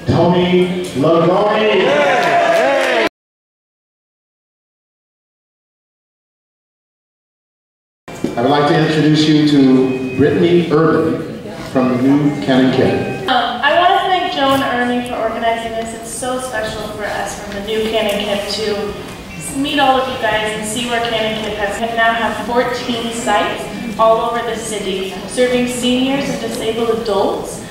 Tony Lagoni. I would like to introduce you to Brittany Urban from the new Canon Kit. I want to thank Joe and Ernie for organizing this. It's so special for us from the new Canon Kit to meet all of you guys and see where Canon Kit has now have 14 sites all over the city, serving seniors and disabled adults,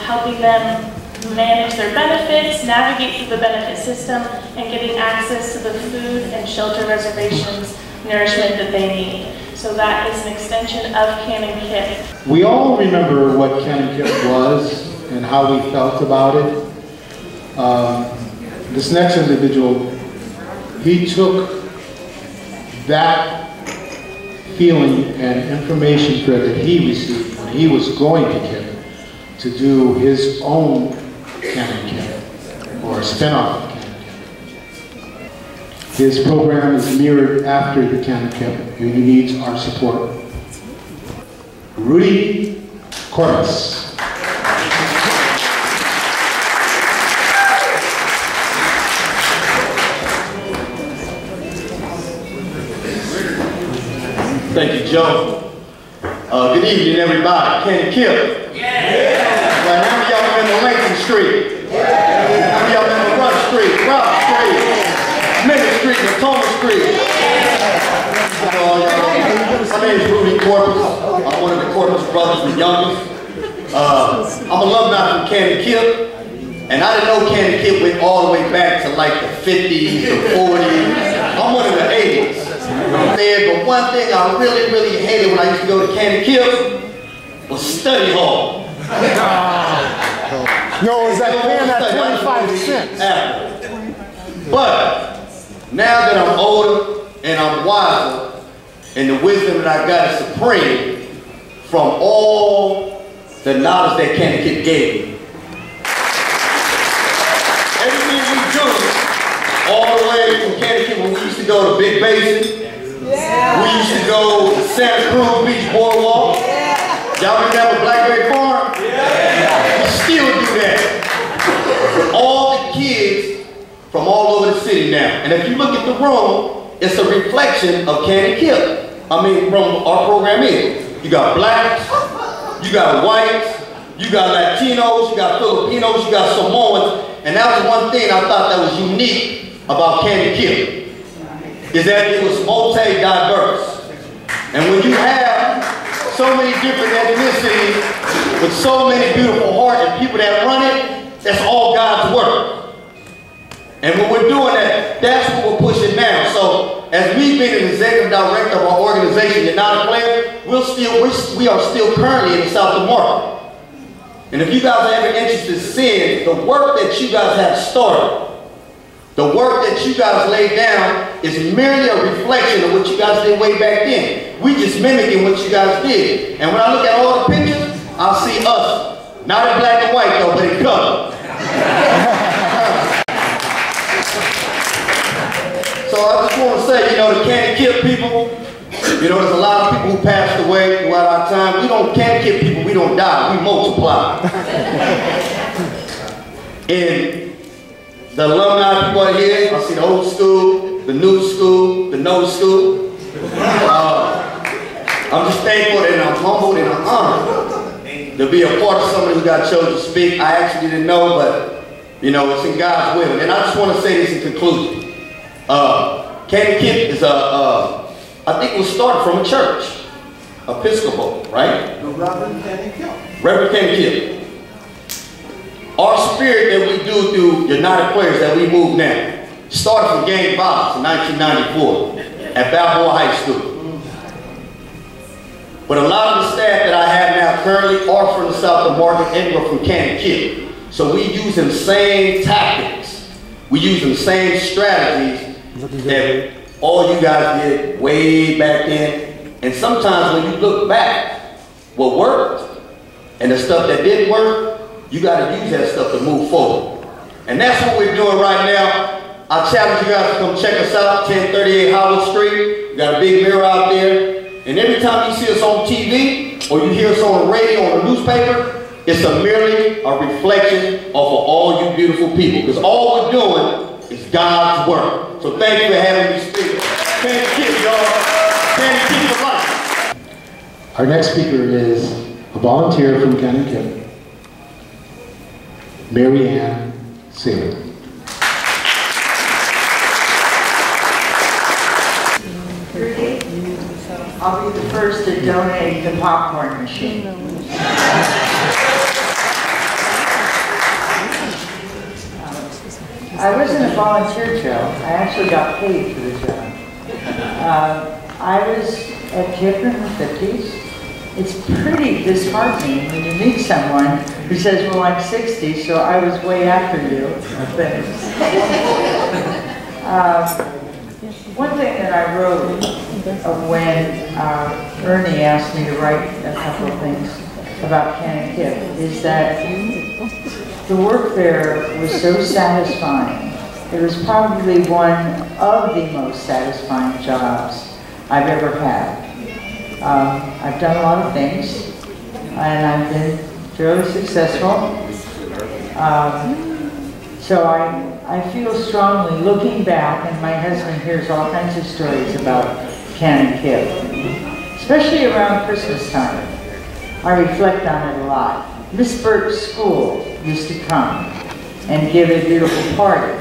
helping them manage their benefits, navigate through the benefit system, and getting access to the food and shelter reservations, nourishment that they need. So that is an extension of Canon Kit. We all remember what Canon Kit was and how we felt about it. This next individual, he took that feeling and information thread that he received when he was going to Kit to do his own Canon Kit, or a spin-off of Canon Kit. His program is mirrored after the Canon Kit, and he needs our support. Rudy Cordes. Thank you, Joe. Good evening, everybody. Canon Kit. Yeah. Right, how many y'all remember Lincoln Street? Yeah. How many y'all remember Rush Street, Rock Street, Minute Street, Matoma Street? My name is Rudy Cordes. I'm one of the Cordes brothers, the youngest. I'm alumni from Canon Kit, and I didn't know Canon Kit went all the way back to like the 50s, the 40s. I'm one of the 80s. But one thing I really hated when I used to go to Canon Kit was study hall. No, is that paying that 25 cents? But now that I'm older and I'm wiser, and the wisdom that I got is supreme from all the knowledge that Canon Kit gave me. Everything we do, all the way from Canon Kit, when we used to go to Big Basin, we used to go to Santa Cruz Beach Boardwalk. Y'all remember Blackberry Farm? We still do that. With all the kids from all over the city now. And if you look at the room, it's a reflection of Canon Kit. I mean, from our program is. You got blacks, you got whites, you got Latinos, you got Filipinos, you got Samoans. And that was one thing I thought that was unique about Canon Kit, is that it was multi-diverse. And when you have so many different ethnicities with so many beautiful hearts and people that run it, that's all God's work. And when we're doing that, that's what we're pushing now. So as we've been an executive director of our organization, United Players, we are still currently in the South of Market. And if you guys are ever interested in seeing the work that you guys have started, the work that you guys laid down is merely a reflection of what you guys did way back then. We just mimicking what you guys did. And when I look at all the pictures, I see us. Not in black and white though, but in color. So I just want to say, the Canon Kit people, there's a lot of people who passed away throughout our time. We don't Canon Kit people, we don't die, we multiply. And the alumni people are here. I see the old school, the new school, the no school. I'm just thankful and I'm humbled and I'm honored to be a part of somebody who got chosen to speak. I actually didn't know, but it's in God's will. And I just want to say this in conclusion. Canon Kit is I think it was started from a church, Episcopal, right? The Reverend Canon Kit. Reverend Canon Kit. Our spirit that we do through United Players that we move now started from gang violence in 1994 at Balboa High School. But a lot of the staff that I have now currently are from the South of Market and we're from Canon Kit. So we use the same tactics. We use the same strategies that all you guys did way back then. And sometimes when you look back, what worked and the stuff that didn't work, you got to use that stuff to move forward. And that's what we're doing right now. I challenge you guys to come check us out, 1038 Howard Street. We got a big mirror out there. And every time you see us on TV or you hear us on the radio or the newspaper, it's merely a reflection of all you beautiful people, because all we're doing is God's work. So thank you for having me speak. Candy Kid, y'all. Candy Kid for life. Our next speaker is a volunteer from Canon Kip, Mary Ann Saylor. I'll be the first to donate the popcorn machine. I wasn't a volunteer, Joe. I actually got paid for the job. I was at KIPP in the 50s. It's pretty disheartening when you meet someone who says, well, I'm 60, so I was way after you. One thing that I wrote when Ernie asked me to write a couple of things about Canon Kip is that the work there was so satisfying. It was probably one of the most satisfying jobs I've ever had. I've done a lot of things, and I've been fairly successful. So I feel strongly, looking back, and my husband hears all kinds of stories about Canon Kip, especially around Christmas time. I reflect on it a lot. Miss Burke's school used to come and give a beautiful party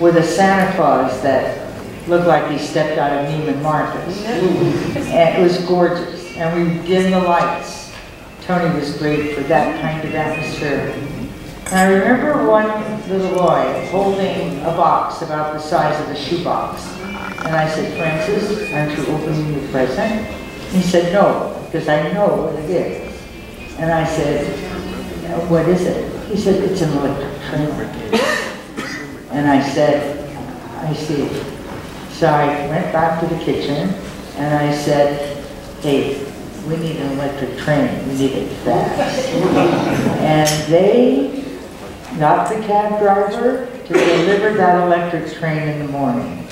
with a Santa Claus that looked like he stepped out of Neiman Marcus. And it was gorgeous. And we dimmed the lights. Tony was great for that kind of atmosphere. And I remember one little boy holding a box about the size of a shoebox. And I said, Francis, aren't you opening your present? He said, no, because I know what it is. And I said, what is it? He said, it's an electric train. And I said, I see. So I went back to the kitchen and I said, hey, we need an electric train. We need it fast. And they got the cab driver to deliver that electric train in the morning.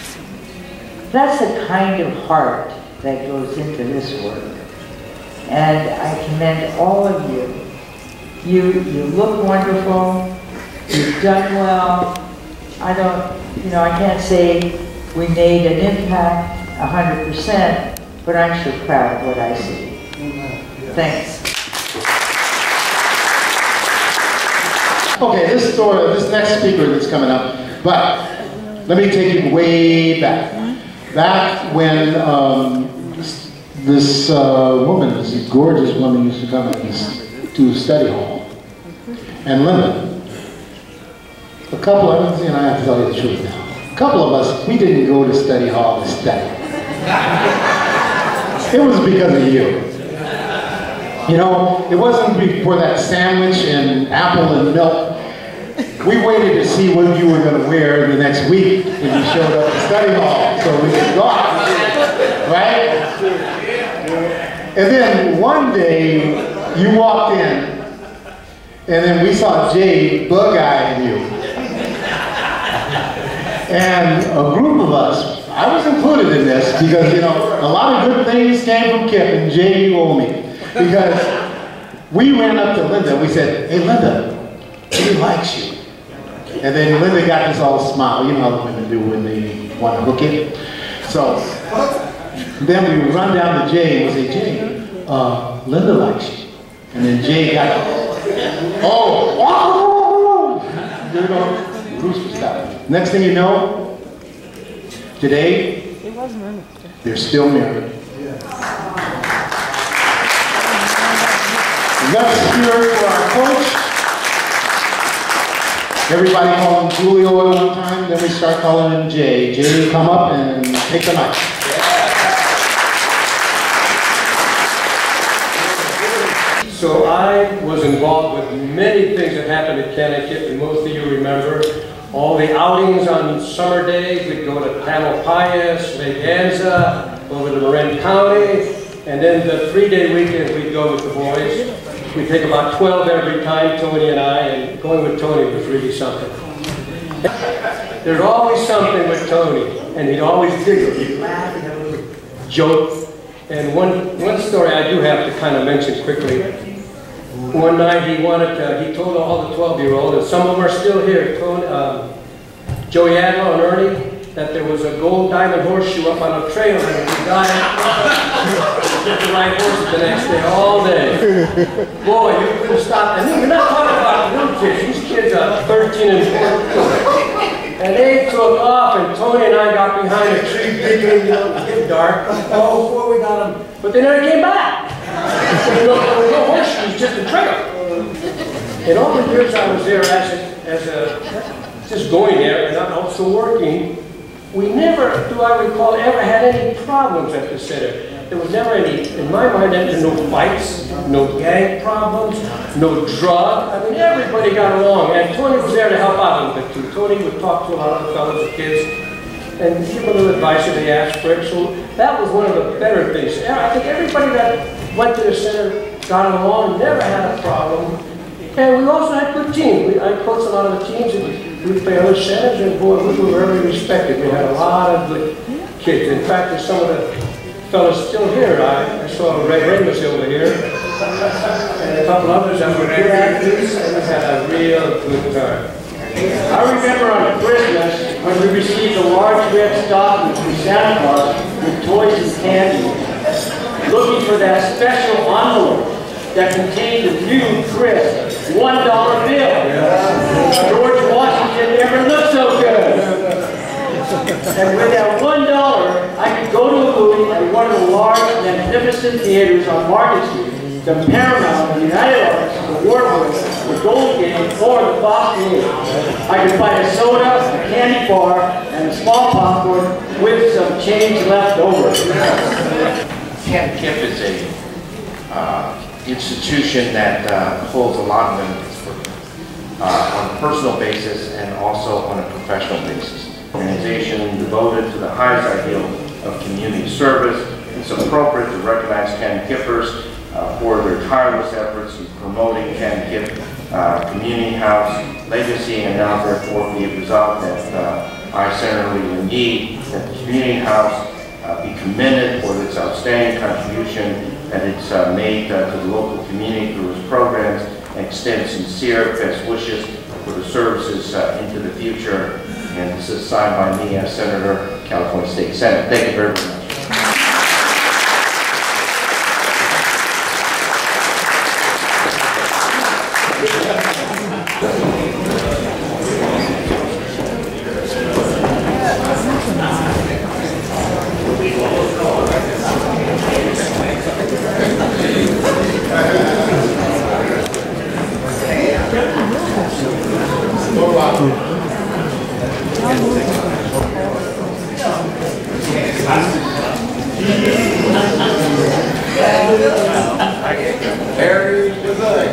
That's the kind of heart that goes into this work. And I commend all of you. You look wonderful. You've done well. I can't say we made an impact 100%, but I'm sure proud of what I see. Thanks. Okay, this next speaker that's coming up, but let me take you way back. Back when this woman, this gorgeous woman, used to come to study hall. And Linda, a couple of us, I have to tell you the truth now. A couple of us, we didn't go to study hall to study. It was because of you. You know, it wasn't for that sandwich and apple and milk. We waited to see what you were going to wear the next week when you showed up to study hall, so we could go out, right? And then one day, you walked in, and then we saw Jay bug-eyeing you. And a group of us, I was included in this, because, a lot of good things came from Kip, and Jay, you owe me. Because we ran up to Linda, and we said, hey, Linda, he likes you. And then Linda got this all smile. You know how the women do when they want to hook it. So then we run down to Jay and we say, Jay, Linda likes you. And then Jay got, Bruce was stopping. Next thing you know, today, they're still married. Let's hear it for our coach. Everybody call him Julio at one time, then we start calling him Jay. Jay, come up and take the mic. So I was involved with many things that happened at Canon Kip, and most of you remember all the outings on summer days. We'd go to Tamalpais, Lake Anza, over to Marin County, and then the 3-day weekends we'd go with the boys. We'd take about 12 every time, Tony and I, and going with Tony was really something. There's always something with Tony, and he'd always giggle. He'd laugh, he'd have a little joke. And one story I do have to kind of mention quickly. one night he told all the 12-year-olds, and some of them are still here, he told Joey Adler and Ernie that there was a gold diamond horseshoe up on a trail and the guy get the right horses the next day, all day. Boy, you couldn't stop. And we're not talking about little kids. These kids are 13 and 14. And they took off, and Tony and I got behind a tree, giggling, you know, it was getting dark. Oh, before we got them. But they never came back. There was no horseshoes, just a trail. In all the years I was there just going there and also working, we never, do I recall, ever had any problems at the center. There was never any, in my mind, there were no fights, no gang problems, no drug. I mean, everybody got along. And Tony was there to help out a little bit too. Tony would talk to a lot of the fellows and kids and give them a little advice if they asked for it. So that was one of the better things. I think everybody that went to the center got along, never had a problem. And we also had good teams. I coached a lot of the teams, and we'd play other centers, and boy, we were very respected. We had a lot of good kids. In fact, there's some of the fellas still here. I saw Red Ramus over here, and a couple others that were good athletes, and we had a real good time. I remember on Christmas when we received a large red stocking from Santa Claus with toys and candy, looking for that special envelope that contained a new, crisp $1 bill. George Washington never looked so good. And with that $1, I could go to a movie at one of the large, magnificent theaters on Market Street, the Paramount, the United Arts, the Warburg, the Gold Game, or the Fox Theater. I could buy a soda, a candy bar, and a small popcorn with some change left over. Ken Kip is a institution that holds a lot of benefits for me on a personal basis and also on a professional basis. Organization devoted to the highest ideal of community service. It's appropriate to recognize Ken Kippers for their tireless efforts in promoting Ken Kip Community House legacy, and now therefore be it resolved that I, Senator Lee Lee, that the Community House be commended for its outstanding contribution that it's made to the local community through its programs, and extend sincere best wishes for the services into the future. And this is signed by me as Senator, California State Senate. Thank you very much. Harry, good luck.